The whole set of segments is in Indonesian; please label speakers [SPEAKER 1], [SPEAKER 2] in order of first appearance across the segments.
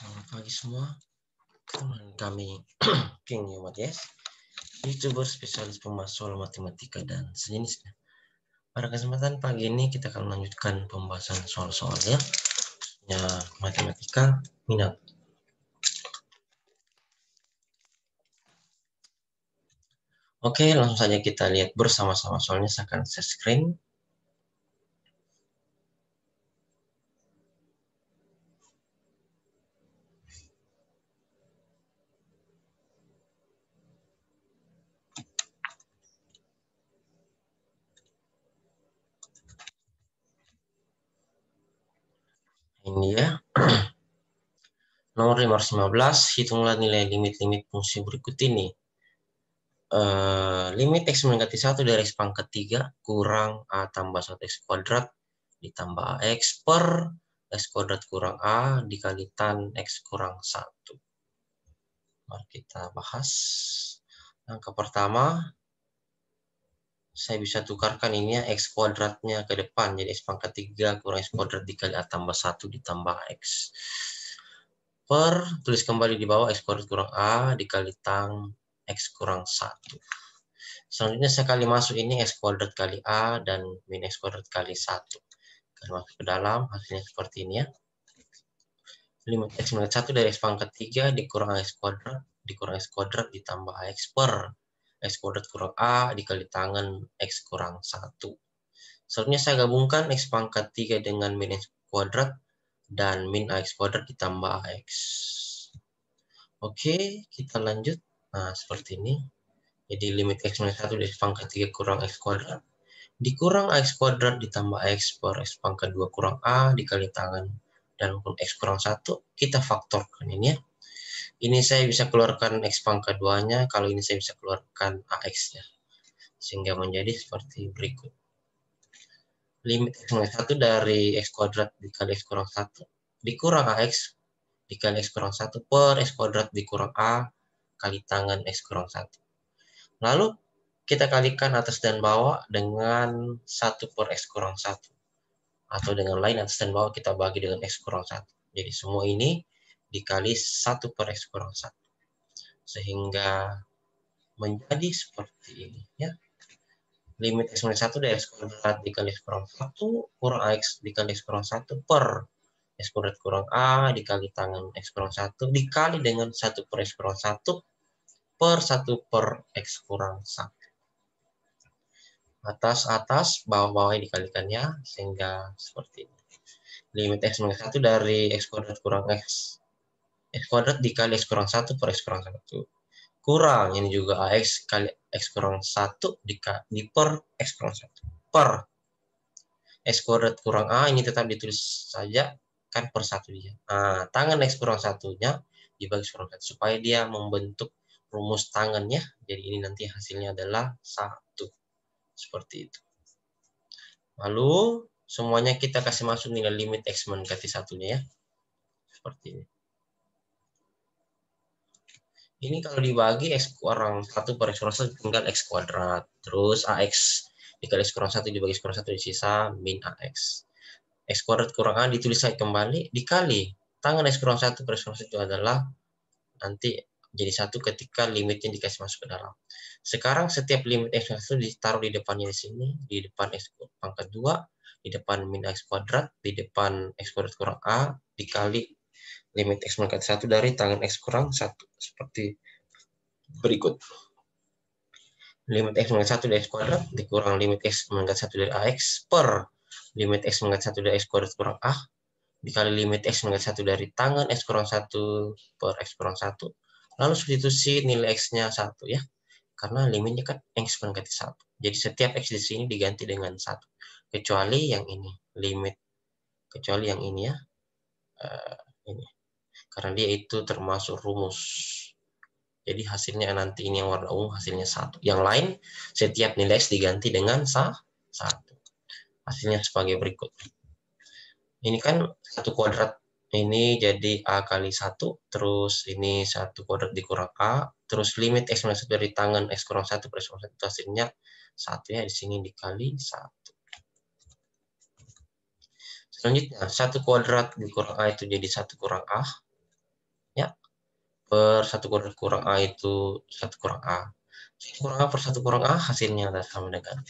[SPEAKER 1] Selamat pagi semua. Kami King Yumat Yes, YouTuber spesialis pemas soal matematika dan sejenisnya. Pada kesempatan pagi ini kita akan melanjutkan pembahasan soal-soalnya matematika minat. Oke, langsung saja kita lihat bersama-sama soalnya. Saya akan share screen. Ini ya. Nomor 515, hitunglah nilai limit-limit fungsi berikut ini. Limit X mendekati 1 dari X pangkat 3 kurang A tambah 1X kuadrat ditambah AX per X kuadrat kurang A dikali tan X kurang 1. Mari kita bahas. Angka pertama, saya bisa tukarkan ini ya, X kuadratnya ke depan. Jadi X pangkat 3 kurang X kuadrat dikali A tambah 1 ditambah X. Per, tulis kembali di bawah X kuadrat kurang A dikali tan X kurang 1. Selanjutnya saya kali masuk ini X kuadrat kali A dan min X kuadrat kali 1. Kalau masuk ke dalam, hasilnya seperti ini ya. Limit X mendekati 1 dari X pangkat 3 dikurang X kuadrat ditambah AX per X kuadrat kurang A dikali tangan X kurang 1. Selanjutnya saya gabungkan X pangkat 3 dengan min X kuadrat dan min AX kuadrat ditambah AX. Oke, kita lanjut. Nah, seperti ini. Jadi limit X mendekati 1 dari X pangkat 3 kurang X kuadrat dikurang AX kuadrat ditambah AX per X pangkat 2 kurang A dikali tangan dan X kurang 1, kita faktorkan ini ya. Ini saya bisa keluarkan X pangkat 2-nya, kalau ini saya bisa keluarkan AX-nya. Sehingga menjadi seperti berikut. Limit X mendekati 1 dari X kuadrat dikali X kurang 1 dikurang AX dikali X kurang 1 per X kuadrat dikurang A kali tangan X kurang 1. Lalu kita kalikan atas dan bawah dengan 1 per X kurang 1. Atau dengan lain atas dan bawah kita bagi dengan X kurang 1. Jadi semua ini dikali 1 per X kurang 1. Sehingga menjadi seperti ini ya. Limit X minus 1 dari X kuadrat dikali X kurang 1 kurang AX dikali X kurang 1 per X kuadrat kurang A dikali tangan X kurang 1 dikali dengan 1 per X kurang 1 per 1 per X kurang 1. Atas, bawah-bawah dikalikannya sehingga seperti ini. Limit X minus 1 dari X kuadrat kurang X kuadrat dikali X kurang 1 per X kurang 1. Kurang, ini juga AX kali X kurang 1 dikali per X kurang 1. Per X kuadrat kurang A, ini tetap ditulis saja, kan per 1 dia. Nah, tangan X kurang 1-nya dibagi X kurang 1, supaya dia membentuk rumus tangannya. Jadi ini nanti hasilnya adalah 1. Seperti itu. Lalu, semuanya kita kasih masuk nilai limit X mendekati 1-nya ya. Seperti ini. Ini kalau dibagi X kurang 1 per X kurang 1 tinggal X kuadrat. Terus AX dikali X kurang 1 dibagi X kurang 1 disisa min AX. X kuadrat kurang A ditulis saya kembali dikali tangan X kurang 1 per X kurang 1 itu adalah nanti jadi 1 ketika limitnya dikasih masuk ke dalam. Sekarang setiap limit X kurang 1 ditaruh di depannya di sini, di depan X pangkat 2, di depan min X kuadrat, di depan X kuadrat kurang A dikali limit X mendekati 1 dari tangan X kurang 1. Seperti berikut. Limit X mendekati 1 dari X kuadrat dikurang limit X mendekati 1 dari AX per limit X mendekati 1 dari X kuadrat kurang A dikali limit X mendekati 1 dari tangan X kurang 1 per X kurang 1. Lalu substitusi nilai X-nya 1 ya. Karena limitnya kan X mendekati 1. Jadi setiap X di sini diganti dengan 1. Kecuali yang ini. Kecuali yang ini ya. Ini. Karena dia itu termasuk rumus. Jadi hasilnya nanti ini yang warna ungu hasilnya 1. Yang lain setiap nilai X diganti dengan 1. Hasilnya sebagai berikut. Ini kan 1 kuadrat ini jadi A kali 1. Terus ini 1 kuadrat dikurang A. Terus limit X minus 1 dari tangan X kurang 1 per X kurang 1 itu hasilnya 1 ya. Di sini dikali 1. Selanjutnya 1 kuadrat dikurang A itu jadi 1 kurang A. per 1 kurang A itu 1 kurang A. 1 kurang A per 1 kurang A hasilnya adalah sama dengan 1.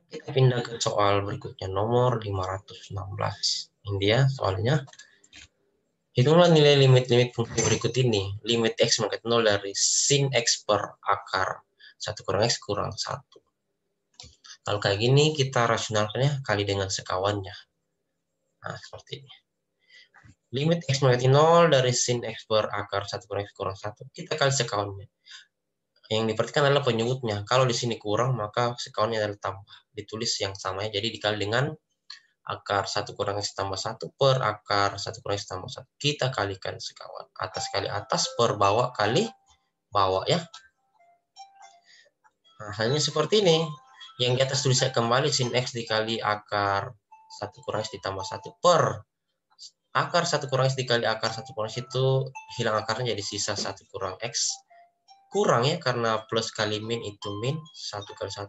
[SPEAKER 1] Kita pindah ke soal berikutnya, nomor 516. Ini dia soalnya. Hitunglah nilai limit-limit fungsi berikut ini. Limit X mengkat 0 dari sin X per akar 1 kurang X kurang 1. Kalau kayak gini, kita rasionalkannya kali dengan sekawannya. Nah, seperti ini. Limit X mengkat 0 dari sin X per akar 1 kurang X kurang 1. Kita kali sekawannya. Yang diperhatikan adalah penyebutnya. Kalau di sini kurang, maka sekawannya adalah tambah. Ditulis yang sama ya. Jadi dikali dengan akar 1 kurang X tambah 1 per akar 1 kurang X tambah 1. Kita kalikan sekawan. Atas kali atas per bawah kali bawah ya. Nah, hanya seperti ini. Yang di atas tulis saya kembali sin X dikali akar 1 kurang X ditambah 1 per akar 1 kurang X dikali akar 1 kurang X itu hilang akarnya jadi sisa 1 kurang X. Kurang ya karena plus kali min itu min 1 kali 1 1.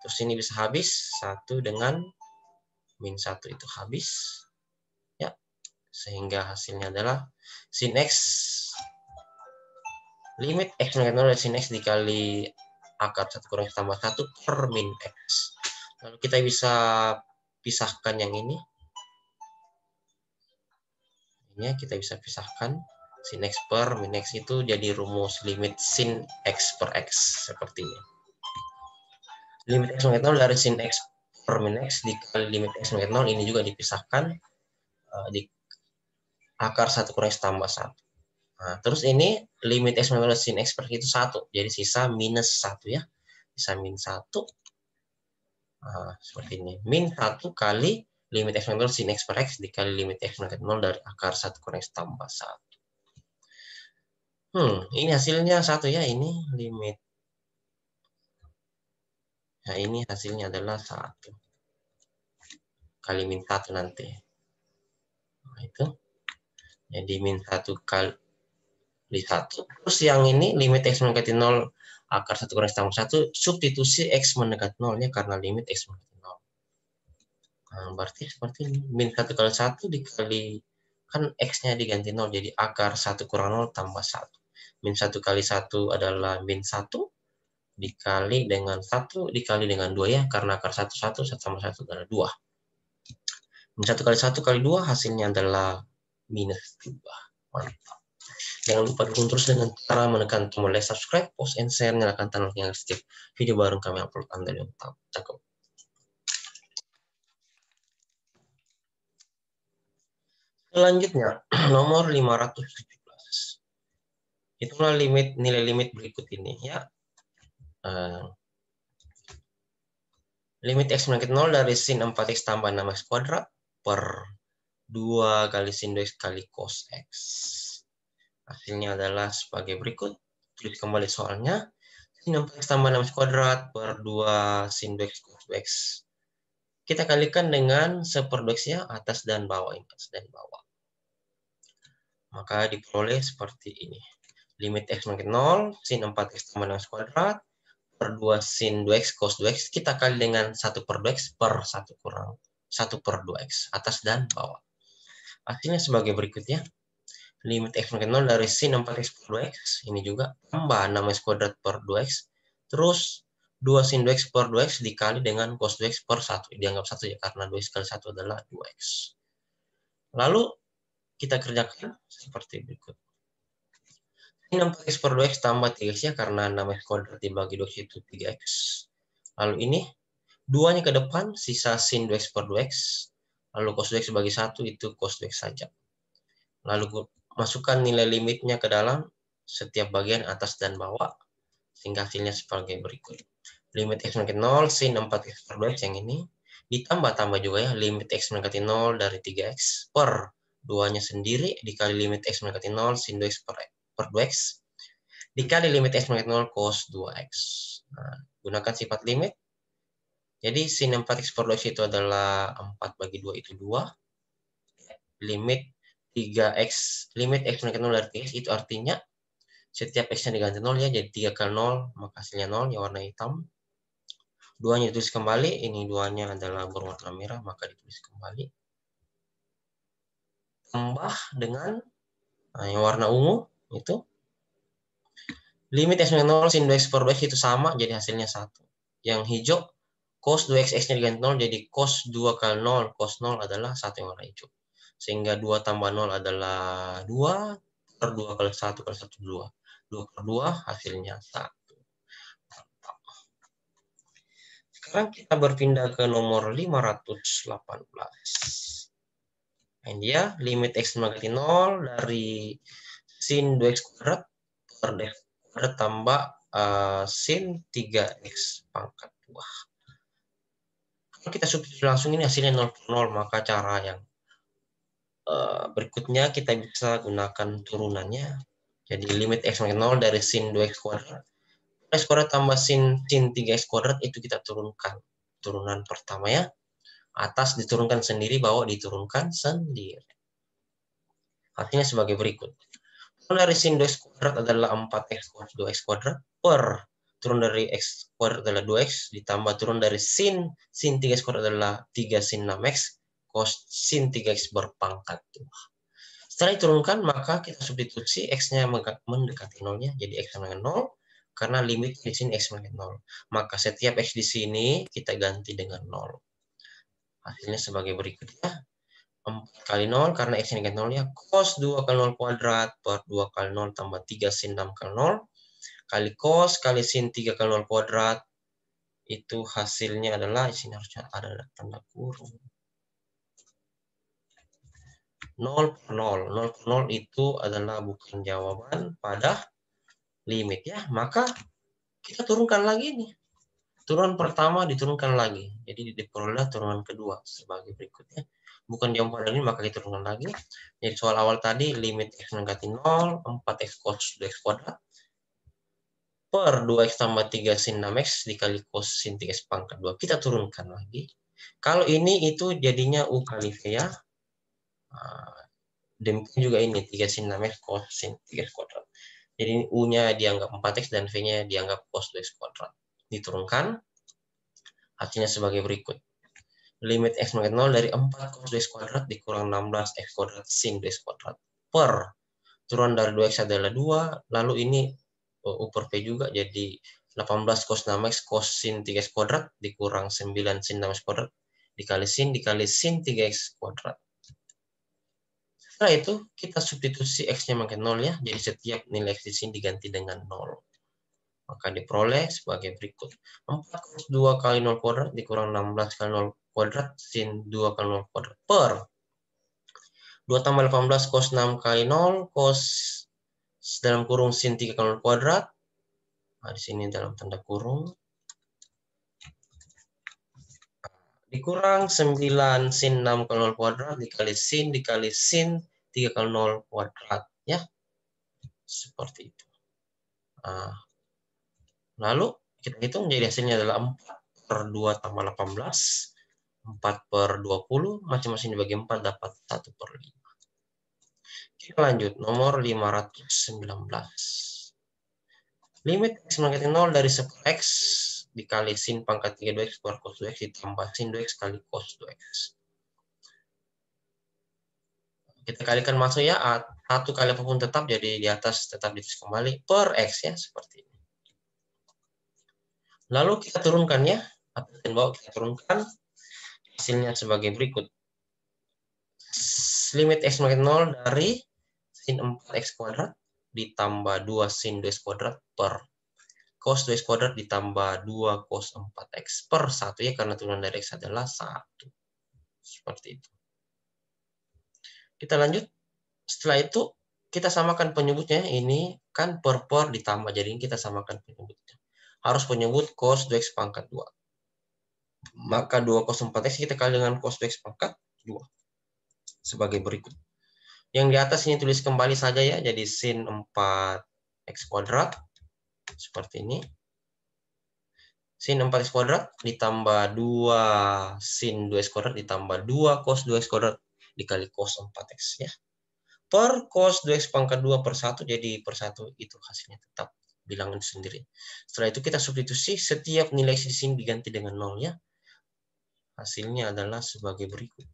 [SPEAKER 1] Terus ini bisa habis 1 dengan min 1 itu habis. Ya. Sehingga hasilnya adalah sin X limit X mengkat 0 dari sin X dikali akar 1 kurang X tambah 1 per min X. Lalu kita bisa pisahkan yang ini. Ini kita bisa pisahkan. Sin X per min X itu jadi rumus limit sin X per X. Seperti ini. Limit X mengkat 0 dari sin X per min X dikali limit X mengkat 0 ini juga dipisahkan di akar 1 kurang X tambah 1. Nah, terus ini limit X mengkat 0 dari sin X per X itu 1. Jadi sisa minus 1 ya. Bisa min 1. Nah, seperti ini. Min 1 kali limit X mengkat 0 sin X per X dikali limit X mengkat 0 dari akar 1 kurang X tambah 1. Ini hasilnya 1 ya. Ini limit. Nah, ini hasilnya adalah 1. Kali min 1 nanti. Nah, itu. Jadi min 1 kali 1. Terus yang ini limit X mendekati 0 akar 1 kurang X tambah 1. Substitusi X mendekati 0-nya karena limit X mendekati 0. Nah, berarti seperti ini. Min 1 kali 1 dikali, kan X-nya diganti 0. Jadi akar 1 kurang 0 tambah 1. Min 1 kali 1 adalah min 1. Dikali dengan 1 dikali dengan 2 ya. Karena akar 1, 1 sama 1 adalah 2. Min 1 kali 1 kali 2 hasilnya adalah minus 2. Mantap. Jangan lupa dukung terus dengan cara menekan tombol like, subscribe, post, and share, nyalakan tanda lonceng setiap video baru kami upload. Anda yang tahu. Cakep. Selanjutnya, nomor 517. Itulah nilai limit berikut ini ya. Limit X mendekati 0 dari sin 4X tambah 6X kuadrat per 2 kali sin 2X kali cos X. Hasilnya adalah sebagai berikut. Tulis kembali soalnya. Sin 4X tambah 6X kuadrat per 2 sin 2X cos 2X. Kita kalikan dengan 1/2X ya, atas dan bawah. Atas dan bawah. Maka diperoleh seperti ini. Limit X mendekati 0, sin 4X tambah 6X kuadrat per 2 sin 2X cos 2X. Kita kali dengan 1/2X per 1 kurang 1/2X. Atas dan bawah. Hasilnya sebagai berikut ya. Limit X mendekati 0 dari sin 4X per 2X. Ini juga tambah 6X kuadrat per 2X. Terus 2 sin 2X per 2X dikali dengan cos 2X per 1. Dianggap 1 ya, karena 2X kali 1 adalah 2X. Lalu kita kerjakan seperti berikut. Sin 4X per 2X tambah 3X ya, karena 6X kuadrat dibagi 2X itu 3X. Lalu ini 2-nya ke depan, sisa sin 2X per 2X. Lalu cos 2X bagi 1 itu cos 2X saja. Lalu masukkan nilai limitnya ke dalam setiap bagian atas dan bawah. Sehingga hasilnya sebagai berikut. Limit X mendekati 0 sin 4X per 2X yang ini. Ditambah-tambah juga ya, limit X mendekati 0 dari 3X per 2-nya sendiri dikali limit X mendekati 0 sin 2X per 2X dikali limit X mendekati 0 cos 2X. Nah, gunakan sifat limit. Jadi sin 4X per 2X itu adalah 4 bagi 2 itu 2. Limit 3X, limit X mendekati 0 dari 3X itu artinya setiap X-nya diganti 0 ya, jadi 3 kali 0, maka hasilnya 0 yang warna hitam. 2-nya ditulis kembali, ini 2-nya adalah berwarna merah, maka ditulis kembali. tambah dengan yang warna ungu itu limit x dengan 0 sin 2x per 2x itu sama, jadi hasilnya 1. Yang hijau cos 2x x-nya diganti 0, jadi cos 2 kali 0, cos 0 adalah 1 yang warna hijau. Sehingga 2 tambah 0 adalah 2, per 2 kali 1 kali 1, 2. 2 per 2 hasilnya 1. Sekarang kita berpindah ke nomor 518. Nah, dia limit x mendekati 0 dari sin 2x kuadrat per dx kuadrat tambah sin 3x pangkat 2. Kalau kita substitusi langsung ini hasilnya 0 per 0, maka cara yang berikutnya kita bisa gunakan turunannya. Jadi limit x mendekati 0 dari sin 2x kuadrat x kuadrat tambah sin 3x kuadrat itu kita turunkan. Turunan pertama ya. Atas diturunkan sendiri, bawah diturunkan sendiri. Artinya sebagai berikut. Turun dari sin 2x kuadrat adalah 4x kuadrat 2x kuadrat per turun dari x kuadrat adalah 2x ditambah turun dari sin 3x kuadrat adalah 3 sin 6x cos sin 3x berpangkat 2. Setelah diturunkan, maka kita substitusi x-nya mendekati 0-nya, jadi x sama dengan 0, karena limit di sini x sama dengan 0. Maka setiap x di sini kita ganti dengan 0. Hasilnya sebagai berikut ya. 4 kali 0 karena x ini kan 0 ya. Cos 2 kali 0 kuadrat per 2 kali 0 tambah 3 sin 6 kali 0. Kali cos kali sin 3 kali 0 kuadrat. Itu hasilnya adalah, di sini harusnya ada tanda kurung. 0 per 0. 0 per 0 itu adalah bukan jawaban pada limit ya. Maka kita turunkan lagi nih. Turunan pertama diturunkan lagi. Jadi diperoleh turunan kedua sebagai berikutnya. Bukan jawaban pada ini, maka kita turunkan lagi. Jadi soal awal tadi limit x mendekati 0, 4x cos 2x kuadrat per 2x tambah 3 sin 6x dikali cos sin 3x pangkat 2. Kita turunkan lagi. Kalau ini itu jadinya u kali v ya. Demikian juga ini 3 sin 6x cos sin 3x kuadrat. Jadi u-nya dianggap 4x dan v-nya dianggap cos 2x kuadrat. Diturunkan. Hasilnya sebagai berikut. Limit x mendekati 0 dari 4 cos 2x kuadrat dikurang 16 x kuadrat sin 2x kuadrat per turunan dari 2x adalah 2, lalu ini u per v juga, jadi 18 cos 6x cos sin 3x kuadrat dikurang 9 sin 6x kuadrat dikali sin 3x kuadrat. Setelah itu kita substitusi x-nya mendekati 0 ya, jadi setiap nilai x di sini diganti dengan 0. Maka diperoleh sebagai berikut. 4 cos 2 kali 0 kuadrat dikurang 16 kali 0 kuadrat sin 2 kali 0 kuadrat per 2 tambah 18 cos 6 kali 0 cos dalam kurung sin 3 kali 0 kuadrat. Nah, di sini dalam tanda kurung. Dikurang 9 sin 6 kali 0 kuadrat dikali sin 3 kali 0 kuadrat. Ya, seperti itu. Nah, lalu kita hitung jadi hasilnya adalah 4 per 2 tambah 18. 4 per 20, masing-masing dibagi 4 dapat 1 per 5. Kita lanjut, nomor 519. Limit x mendekati 0 dari 10x dikali sin pangkat 3 2x per cos 2x ditambah sin 2x kali cos 2x. Kita kalikan masuk ya, 1 kali apapun tetap, jadi di atas tetap ditulis kembali per x ya, seperti ini. Lalu kita turunkan ya, atas dan bawah kita turunkan, hasilnya sebagai berikut. Limit x mendekati 0 dari sin 4x kuadrat ditambah 2 sin 2x kuadrat per cos 2x kuadrat ditambah 2 cos 4x per 1 ya, karena turunan dari x adalah 1. Seperti itu. Kita lanjut. Setelah itu kita samakan penyebutnya. Ini kan per ditambah, jadi kita samakan penyebutnya. Harus penyebut cos 2x pangkat 2. Maka 2 cos 4x kita kali dengan cos 2x pangkat 2. Sebagai berikut. Yang di atas ini tulis kembali saja ya, jadi sin 4x kuadrat. Seperti ini. Sin 4x kuadrat ditambah 2 sin 2x kuadrat ditambah 2 cos 2x kuadrat dikali cos 4x ya. Per cos 2x pangkat 2 per 1, jadi per 1 itu hasilnya tetap bilangan sendiri. Setelah itu kita substitusi, setiap nilai x di sini diganti dengan 0 ya. Hasilnya adalah sebagai berikut.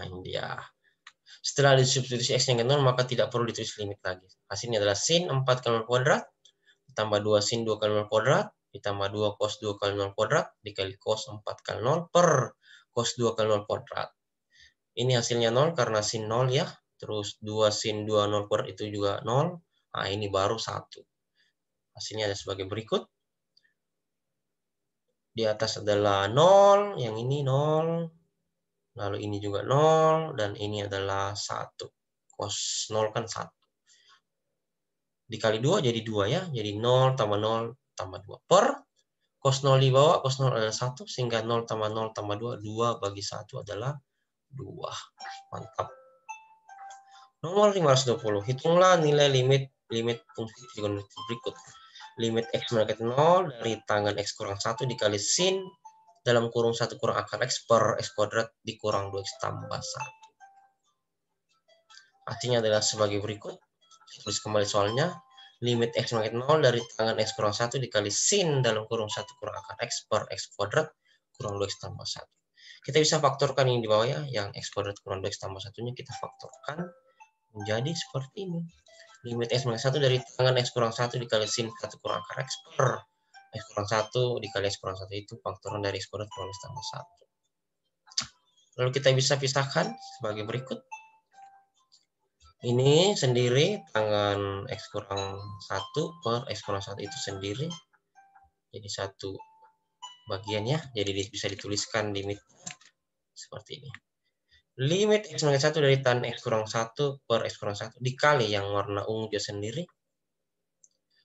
[SPEAKER 1] Ini dia. Setelah disubstitusi X-nya ke 0, maka tidak perlu ditulis limit lagi. Hasilnya adalah sin 4 kali 0 kuadrat, ditambah 2 sin 2 kali 0 kuadrat, ditambah 2 cos 2 kali 0 kuadrat, dikali cos 4 kali 0 per cos 2 kali 0 kuadrat. Ini hasilnya 0 karena sin 0 ya. Terus 2 sin 2 0 kuadrat itu juga 0. Nah, ini baru 1. Hasilnya ada sebagai berikut. Di atas adalah 0, yang ini 0. Lalu ini juga 0, dan ini adalah 1. Cos 0 kan 1. Dikali 2 jadi 2 ya. Jadi 0 tambah 0 tambah 2. Per cos 0 di bawah, cos 0 adalah 1. Sehingga 0 tambah 0 tambah 2. 2 bagi 1 adalah 2. Mantap. Nomor 520. Hitunglah nilai limit fungsi trigonometri berikut. Limit X mendekati 0 dari tangen X kurang 1 dikali sin dalam kurung 1 kurang akar X per X kuadrat dikurang 2X tambah 1. Artinya adalah sebagai berikut. Tulis kembali soalnya. Limit X mendekati 0 dari tangen X kurang 1 dikali sin dalam kurung 1 kurang akar X per X kuadrat kurang 2X tambah 1. Kita bisa faktorkan ini di bawah ya. Yang X kuadrat kurang 2X tambah 1-nya kita faktorkan menjadi seperti ini. Limit X mendekati 1 dari tangen X kurang 1 dikali sin 1 kurang akar X per X kurang 1 dikali X kurang 1 itu faktoran dari X kuadrat kurang X tambah 1. Lalu kita bisa pisahkan sebagai berikut. Ini sendiri tangan X kurang 1 per X kurang 1 itu sendiri. Jadi satu bagian ya. Jadi bisa dituliskan limit seperti ini. Limit X mendekati 1 dari tan X kurang 1 per X kurang 1 dikali yang warna ungu dia sendiri.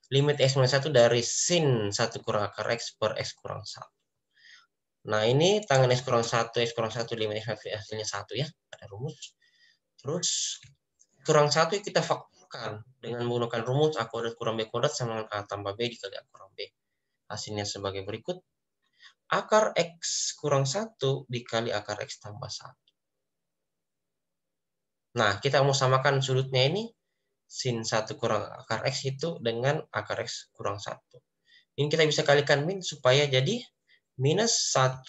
[SPEAKER 1] Limit X mendekati 1 dari sin 1 kurang akar X per X kurang 1. Nah, ini tangan X kurang 1, X kurang 1, limit X hasilnya 1 ya. Ada rumus. Terus, kurang 1 kita faktorkan dengan menggunakan rumus A kuadrat kurang B kuadrat sama dengan A tambah B dikali A kurang B. Hasilnya sebagai berikut. Akar X kurang 1 dikali akar X tambah 1. Nah, kita mau samakan sudutnya ini. Sin 1 kurang akar X itu dengan akar X kurang 1. Ini kita bisa kalikan min supaya jadi minus 1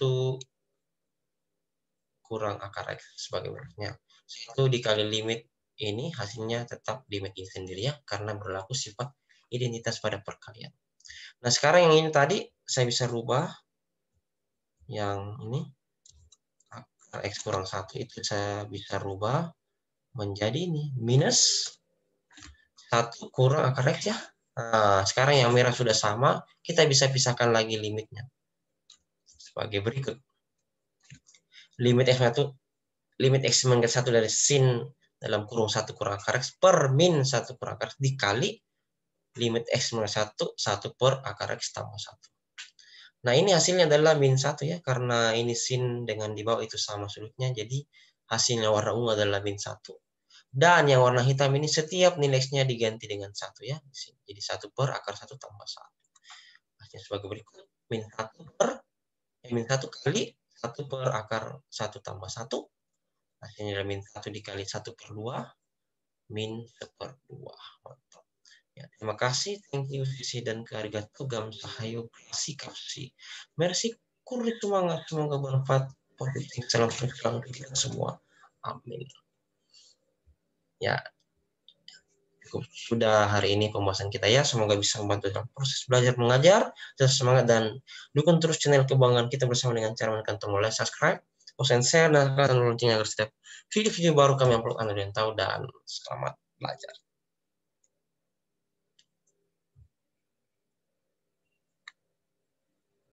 [SPEAKER 1] kurang akar X sebagai berikutnya. 1 dikali limit ini hasilnya tetap limit ini sendiri ya, karena berlaku sifat identitas pada perkalian. Nah, sekarang yang ini tadi saya bisa rubah. Yang ini, akar X kurang 1 itu saya bisa rubah menjadi ini, minus 1 kurang akar X ya. Nah, sekarang yang merah sudah sama, kita bisa pisahkan lagi limitnya. Sebagai berikut. Limit X mendekati 1 dari sin dalam kurung 1 kurang akar X per min 1 kurang akar X dikali limit X mendekati 1 per akar X tambah 1. Nah, ini hasilnya adalah min 1 ya, karena ini sin dengan di bawah itu sama sudutnya, jadi hasilnya warna ungu adalah min 1. Dan yang warna hitam ini setiap nilai X-nya diganti dengan 1 ya. Jadi 1 per akar 1 tambah 1. Hasilnya sebagai berikut. Min 1 kali 1 per akar 1 tambah 1. Hasilnya adalah min 1 dikali 1 per 2. Min 1/2. Mantap. Ya, terima kasih. Thank you. Sisi dan arigatou. Gamsahayo. Kasih. Merci. Kurit semangat. Semoga bermanfaat. Positif. Salam selalu kita semua. Amin. Ya, cukup sudah hari ini pembahasan kita ya. Semoga bisa membantu dalam proses belajar mengajar. Terus semangat dan dukung terus channel kebanggaan kita bersama dengan cara menekan tombol like, subscribe, post and share, dan loncengnya agar setiap video-video baru kami upload Anda yang tahu. Dan selamat belajar.